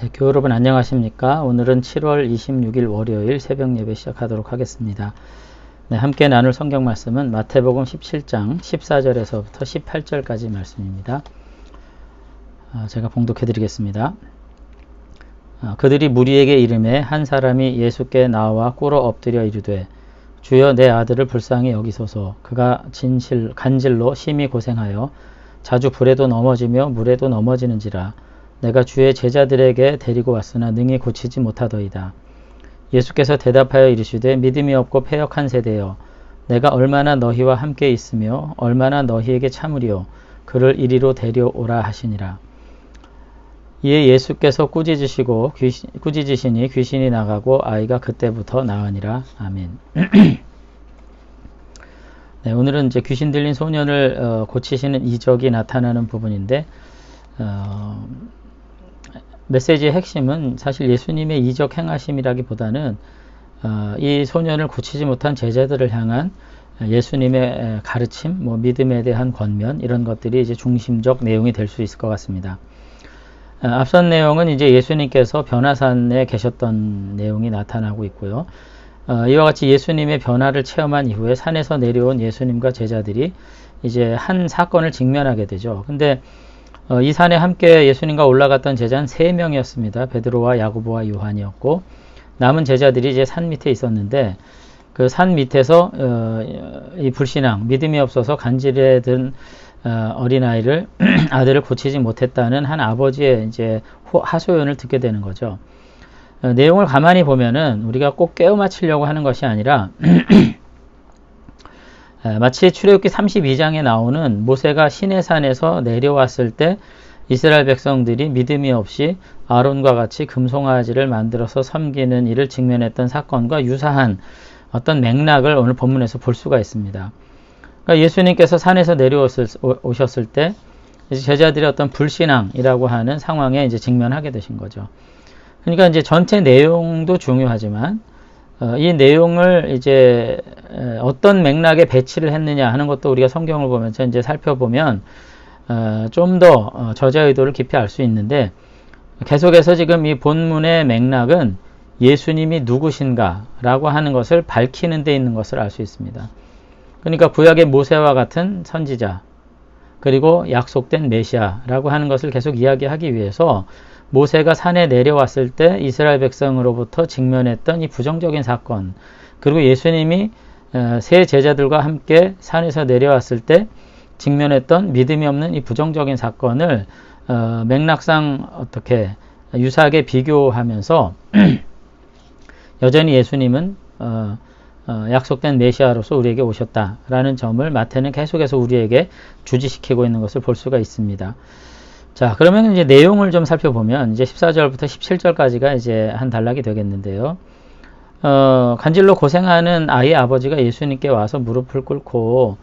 네, 교회 여러분 안녕하십니까? 오늘은 7월 26일 월요일 새벽 예배 시작하도록 하겠습니다. 네, 함께 나눌 성경 말씀은 마태복음 17장 14절에서부터 18절까지 말씀입니다. 제가 봉독해 드리겠습니다. 그들이 무리에게 이르매 한 사람이 예수께 나와 꿇어 엎드려 이르되 주여 내 아들을 불쌍히 여기소서. 그가 간질로 심히 고생하여 자주 불에도 넘어지며 물에도 넘어지는지라. 내가 주의 제자들에게 데리고 왔으나 능히 고치지 못하더이다. 예수께서 대답하여 이르시되 믿음이 없고 패역한 세대여, 내가 얼마나 너희와 함께 있으며 얼마나 너희에게 참으리요. 그를 이리로 데려오라 하시니라. 이에 예수께서 꾸짖으시니 귀신이 나가고 아이가 그때부터 나으니라. 아멘. 네, 오늘은 이제 귀신 들린 소년을 고치시는 이적이 나타나는 부분인데 메시지의 핵심은 사실 예수님의 이적 행하심이라기보다는 이 소년을 고치지 못한 제자들을 향한 예수님의 가르침, 믿음에 대한 권면, 이런 것들이 이제 중심적 내용이 될 수 있을 것 같습니다. 앞선 내용은 이제 예수님께서 변화산에 계셨던 내용이 나타나고 있고요. 이와 같이 예수님의 변화를 체험한 이후에 산에서 내려온 예수님과 제자들이 이제 한 사건을 직면하게 되죠. 근데 이 산에 함께 예수님과 올라갔던 제자는 3명이었습니다. 베드로와 야고보와 요한이었고, 남은 제자들이 이제 산 밑에 있었는데, 그 산 밑에서 이 불신앙, 믿음이 없어서 간질에 든 어린아이를 아들을 고치지 못했다는 한 아버지의 이제 하소연을 듣게 되는 거죠. 내용을 가만히 보면은 우리가 꼭 꿰어 맞추려고 하는 것이 아니라 마치 출애굽기 32장에 나오는 모세가 시내산에서 내려왔을 때 이스라엘 백성들이 믿음이 없이 아론과 같이 금송아지를 만들어서 섬기는 일을 직면했던 사건과 유사한 어떤 맥락을 오늘 본문에서 볼 수가 있습니다. 그러니까 예수님께서 산에서 내려오셨을 때 이제 제자들의 어떤 불신앙이라고 하는 상황에 이제 직면하게 되신 거죠. 그러니까 이제 전체 내용도 중요하지만 이 내용을 이제 어떤 맥락에 배치를 했느냐 하는 것도 우리가 성경을 보면서 이제 살펴보면 좀 더 저자 의도를 깊이 알 수 있는데, 계속해서 지금 이 본문의 맥락은 예수님이 누구신가라고 하는 것을 밝히는 데 있는 것을 알 수 있습니다. 그러니까 구약의 모세와 같은 선지자, 그리고 약속된 메시아라고 하는 것을 계속 이야기하기 위해서 모세가 산에 내려왔을 때 이스라엘 백성으로부터 직면했던 이 부정적인 사건, 그리고 예수님이 세 제자들과 함께 산에서 내려왔을 때 직면했던 믿음이 없는 이 부정적인 사건을 맥락상 어떻게 유사하게 비교하면서 여전히 예수님은 약속된 메시아로서 우리에게 오셨다라는 점을 마태는 계속해서 우리에게 주지시키고 있는 것을 볼 수가 있습니다. 자, 그러면 이제 내용을 좀 살펴보면 이제 14절부터 17절까지가 이제 한 단락이 되겠는데요. 간질로 고생하는 아이의 아버지가 예수님께 와서 무릎을 꿇고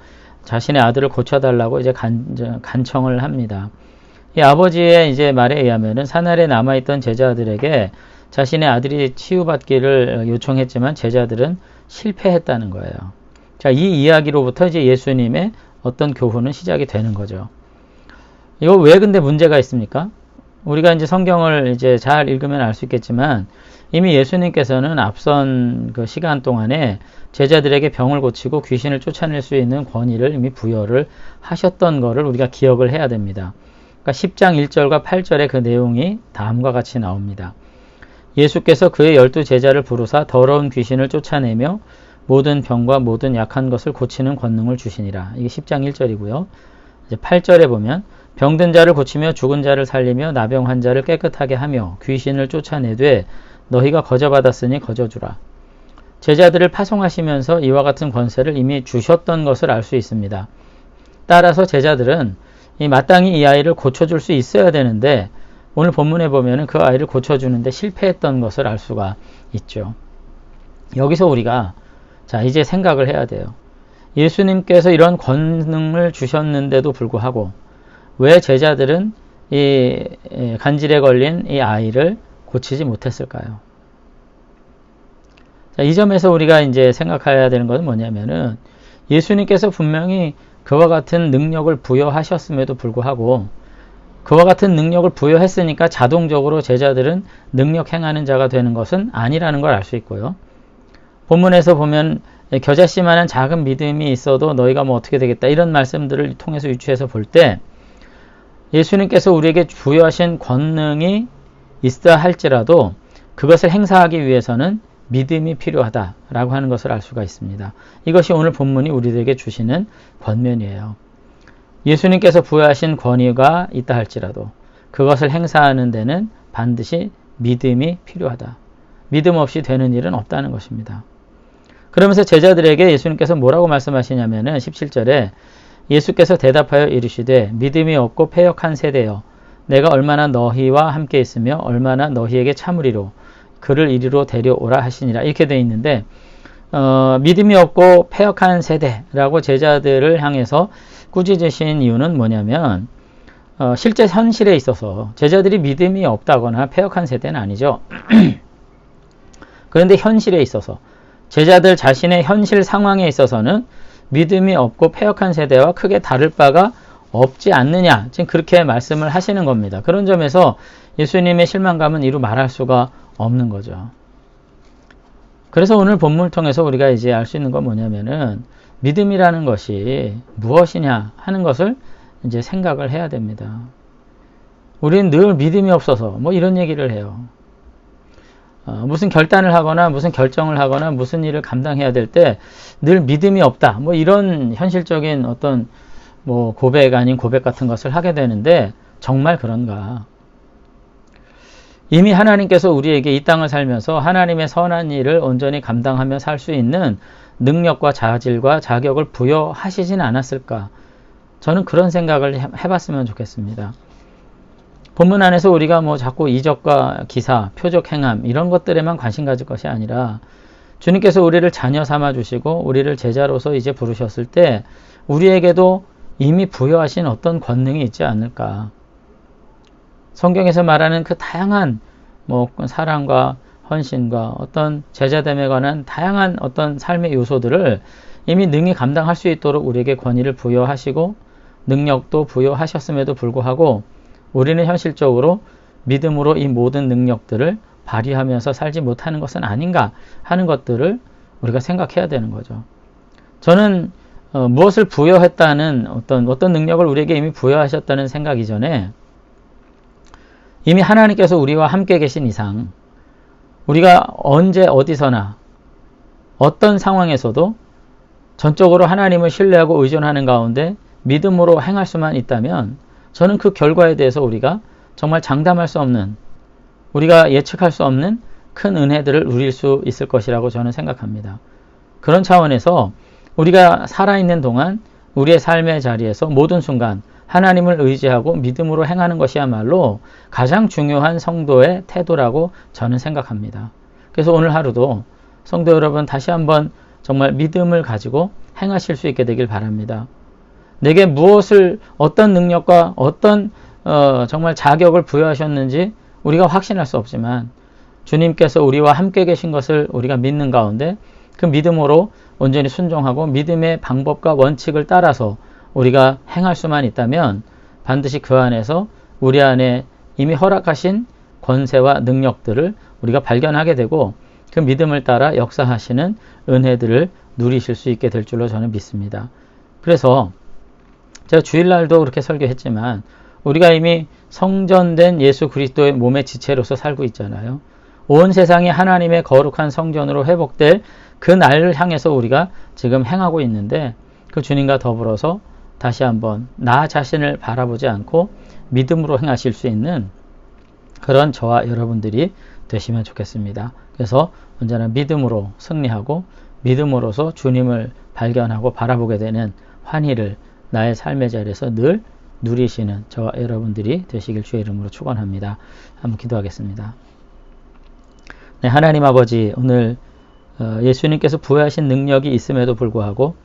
자신의 아들을 고쳐달라고 이제 간청을 합니다. 이 아버지의 이제 말에 의하면은 산 아래 남아있던 제자들에게 자신의 아들이 치유받기를 요청했지만 제자들은 실패했다는 거예요. 자, 이 이야기로부터 이제 예수님의 어떤 교훈은 시작이 되는 거죠. 이거 왜 근데 문제가 있습니까? 우리가 이제 성경을 이제 잘 읽으면 알 수 있겠지만 이미 예수님께서는 앞선 그 시간 동안에 제자들에게 병을 고치고 귀신을 쫓아낼 수 있는 권위를 이미 부여를 하셨던 것을 우리가 기억을 해야 됩니다. 그러니까 10장 1절과 8절의 그 내용이 다음과 같이 나옵니다. 예수께서 그의 12제자를 부르사 더러운 귀신을 쫓아내며 모든 병과 모든 약한 것을 고치는 권능을 주시니라. 이게 10장 1절이고요. 이제 8절에 보면 병든 자를 고치며 죽은 자를 살리며 나병 환자를 깨끗하게 하며 귀신을 쫓아내되 너희가 거저받았으니 거저주라. 제자들을 파송하시면서 이와 같은 권세를 이미 주셨던 것을 알 수 있습니다. 따라서 제자들은 마땅히 이 아이를 고쳐줄 수 있어야 되는데 오늘 본문에 보면은 그 아이를 고쳐주는데 실패했던 것을 알 수가 있죠. 여기서 우리가 자 이제 생각을 해야 돼요. 예수님께서 이런 권능을 주셨는데도 불구하고 왜 제자들은 이 간질에 걸린 이 아이를 고치지 못했을까요? 자, 이 점에서 우리가 이제 생각해야 되는 것은 뭐냐면은 예수님께서 분명히 그와 같은 능력을 부여하셨음에도 불구하고 그와 같은 능력을 부여했으니까 자동적으로 제자들은 능력 행하는 자가 되는 것은 아니라는 걸 알 수 있고요. 본문에서 보면 겨자씨만한 작은 믿음이 있어도 너희가 뭐 어떻게 되겠다 이런 말씀들을 통해서 유추해서 볼 때 예수님께서 우리에게 부여하신 권능이 있어야 할지라도 그것을 행사하기 위해서는 믿음이 필요하다라고 하는 것을 알 수가 있습니다. 이것이 오늘 본문이 우리들에게 주시는 권면이에요. 예수님께서 부여하신 권위가 있다 할지라도 그것을 행사하는 데는 반드시 믿음이 필요하다. 믿음 없이 되는 일은 없다는 것입니다. 그러면서 제자들에게 예수님께서 뭐라고 말씀하시냐면은 17절에 예수께서 대답하여 이르시되 믿음이 없고 패역한 세대여 내가 얼마나 너희와 함께 있으며 얼마나 너희에게 참으리로 그를 이리로 데려오라 하시니라 이렇게 되어 있는데 믿음이 없고 패역한 세대라고 제자들을 향해서 꾸짖으신 이유는 뭐냐면 실제 현실에 있어서 제자들이 믿음이 없다거나 패역한 세대는 아니죠. 그런데 현실에 있어서 제자들 자신의 현실 상황에 있어서는 믿음이 없고 패역한 세대와 크게 다를 바가 없지 않느냐 지금 그렇게 말씀을 하시는 겁니다. 그런 점에서 예수님의 실망감은 이루 말할 수가 없는 거죠. 그래서 오늘 본문을 통해서 우리가 이제 알 수 있는 건 뭐냐면은 믿음이라는 것이 무엇이냐 하는 것을 이제 생각을 해야 됩니다. 우리는 늘 믿음이 없어서 뭐 이런 얘기를 해요. 무슨 결단을 하거나 무슨 결정을 하거나 무슨 일을 감당해야 될 때 늘 믿음이 없다. 뭐 이런 현실적인 어떤 뭐 고백 아닌 고백 같은 것을 하게 되는데 정말 그런가? 이미 하나님께서 우리에게 이 땅을 살면서 하나님의 선한 일을 온전히 감당하며 살 수 있는 능력과 자질과 자격을 부여하시진 않았을까? 저는 그런 생각을 해봤으면 좋겠습니다. 본문 안에서 우리가 뭐 자꾸 이적과 기사, 표적 행함 이런 것들에만 관심 가질 것이 아니라 주님께서 우리를 자녀 삼아 주시고 우리를 제자로서 이제 부르셨을 때 우리에게도 이미 부여하신 어떤 권능이 있지 않을까? 성경에서 말하는 그 다양한 뭐 사랑과 헌신과 어떤 제자됨에 관한 다양한 어떤 삶의 요소들을 이미 능히 감당할 수 있도록 우리에게 권위를 부여하시고 능력도 부여하셨음에도 불구하고 우리는 현실적으로 믿음으로 이 모든 능력들을 발휘하면서 살지 못하는 것은 아닌가 하는 것들을 우리가 생각해야 되는 거죠. 저는 무엇을 부여했다는 어떤 능력을 우리에게 이미 부여하셨다는 생각 이전에 이미 하나님께서 우리와 함께 계신 이상 우리가 언제 어디서나 어떤 상황에서도 전적으로 하나님을 신뢰하고 의존하는 가운데 믿음으로 행할 수만 있다면 저는 그 결과에 대해서 우리가 정말 장담할 수 없는 우리가 예측할 수 없는 큰 은혜들을 누릴 수 있을 것이라고 저는 생각합니다. 그런 차원에서 우리가 살아있는 동안 우리의 삶의 자리에서 모든 순간 하나님을 의지하고 믿음으로 행하는 것이야말로 가장 중요한 성도의 태도라고 저는 생각합니다. 그래서 오늘 하루도 성도 여러분 다시 한번 정말 믿음을 가지고 행하실 수 있게 되길 바랍니다. 내게 무엇을 어떤 능력과 어떤 정말 자격을 부여하셨는지 우리가 확신할 수 없지만 주님께서 우리와 함께 계신 것을 우리가 믿는 가운데 그 믿음으로 온전히 순종하고 믿음의 방법과 원칙을 따라서 우리가 행할 수만 있다면 반드시 그 안에서 우리 안에 이미 허락하신 권세와 능력들을 우리가 발견하게 되고 그 믿음을 따라 역사하시는 은혜들을 누리실 수 있게 될 줄로 저는 믿습니다. 그래서 제가 주일날도 그렇게 설교했지만 우리가 이미 성전된 예수 그리스도의 몸의 지체로서 살고 있잖아요. 온 세상이 하나님의 거룩한 성전으로 회복될 그 날을 향해서 우리가 지금 행하고 있는데 그 주님과 더불어서 다시 한번 나 자신을 바라보지 않고 믿음으로 행하실 수 있는 그런 저와 여러분들이 되시면 좋겠습니다. 그래서 언제나 믿음으로 승리하고 믿음으로서 주님을 발견하고 바라보게 되는 환희를 나의 삶의 자리에서 늘 누리시는 저와 여러분들이 되시길 주의 이름으로 축원합니다. 한번 기도하겠습니다. 네, 하나님 아버지 오늘 예수님께서 부여하신 능력이 있음에도 불구하고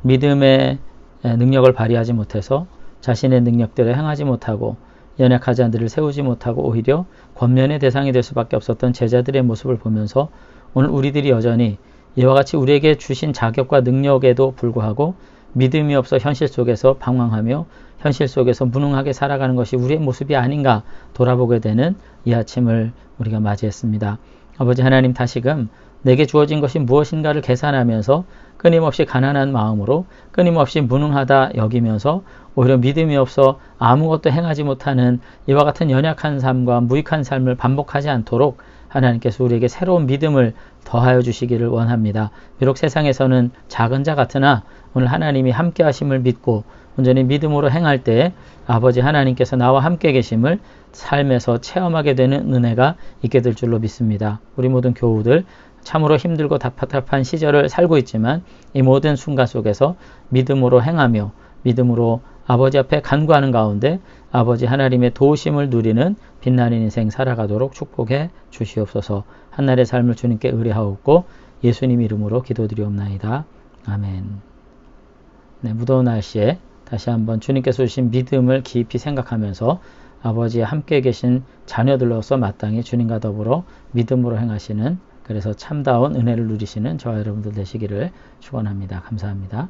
믿음의 능력을 발휘하지 못해서 자신의 능력대로 행하지 못하고 연약하지 않들을 세우지 못하고 오히려 권면의 대상이 될 수밖에 없었던 제자들의 모습을 보면서 오늘 우리들이 여전히 이와 같이 우리에게 주신 자격과 능력에도 불구하고 믿음이 없어 현실 속에서 방황하며 현실 속에서 무능하게 살아가는 것이 우리의 모습이 아닌가 돌아보게 되는 이 아침을 우리가 맞이했습니다. 아버지 하나님, 다시금 내게 주어진 것이 무엇인가를 계산하면서 끊임없이 가난한 마음으로 끊임없이 무능하다 여기면서 오히려 믿음이 없어 아무것도 행하지 못하는 이와 같은 연약한 삶과 무익한 삶을 반복하지 않도록 하나님께서 우리에게 새로운 믿음을 더하여 주시기를 원합니다. 비록 세상에서는 작은 자 같으나 오늘 하나님이 함께 하심을 믿고 온전히 믿음으로 행할 때에 아버지 하나님께서 나와 함께 계심을 삶에서 체험하게 되는 은혜가 있게 될 줄로 믿습니다. 우리 모든 교우들 참으로 힘들고 답답한 시절을 살고 있지만 이 모든 순간 속에서 믿음으로 행하며 믿음으로 아버지 앞에 간구하는 가운데 아버지 하나님의 도우심을 누리는 빛나는 인생 살아가도록 축복해 주시옵소서. 한날의 삶을 주님께 의뢰하옵고 예수님 이름으로 기도드리옵나이다. 아멘. 네, 무더운 날씨에 다시 한번 주님께서 주신 믿음을 깊이 생각하면서 아버지의 함께 계신 자녀들로서 마땅히 주님과 더불어 믿음으로 행하시는, 그래서 참다운 은혜를 누리시는 저와 여러분들 되시기를 축원합니다. 감사합니다.